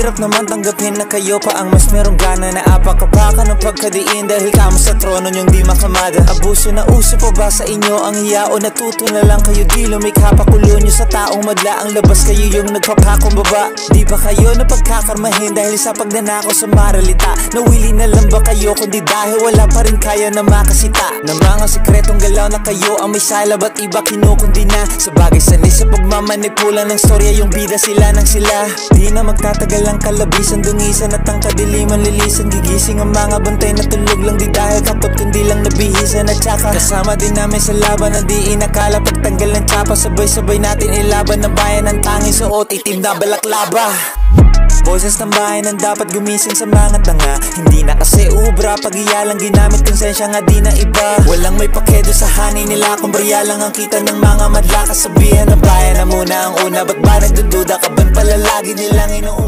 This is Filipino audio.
Mahirap naman tanggapin na kayo pa ang mas merong gana na apakapakan ng pagkadiin dahil kamo sa trono nyong di makamada. Abuso na uso pa ba sa inyo ang hiya o natuto na lang kayo di lumikha? Pakulo nyo sa taong madla ang labas, kayo yung nagpapakumbaba. Di ba kayo na pagkakarmahin dahil sa pagnanakaw sa maralita? Nawili na lang ba kayo kundi dahil wala pa rin kaya na makasita? Ng mga sikretong galaw na kayo ang may salab at iba kinukundi na. Sa bagay sanay sa pagmamanipula ng storya, yung bida sila ng sila. Di na magtatagal ang kalabisan, dungisan at ang kadiliman lilisan. Gigising ang mga bantay na tulog lang di dahil kapot kundi lang nabihisan. At saka kasama din namin sa laban na di inakala pagtanggal ng tsapa. Sabay-sabay natin ilaban ng bayan ng tanging suot itim na balaklava. Boses ng bayan ang dapat gumising sa mga tanga. Hindi na kasi ubra, pag-iyalang ginamit konsensya nga di na iba. Walang may pakedo sa hanay nila kung barya lang ang kita ng mga madla. Kasabihan ng bayan na muna ang una, ba't ba nagdududa ka? Ba't pala lagi nilang inuuna?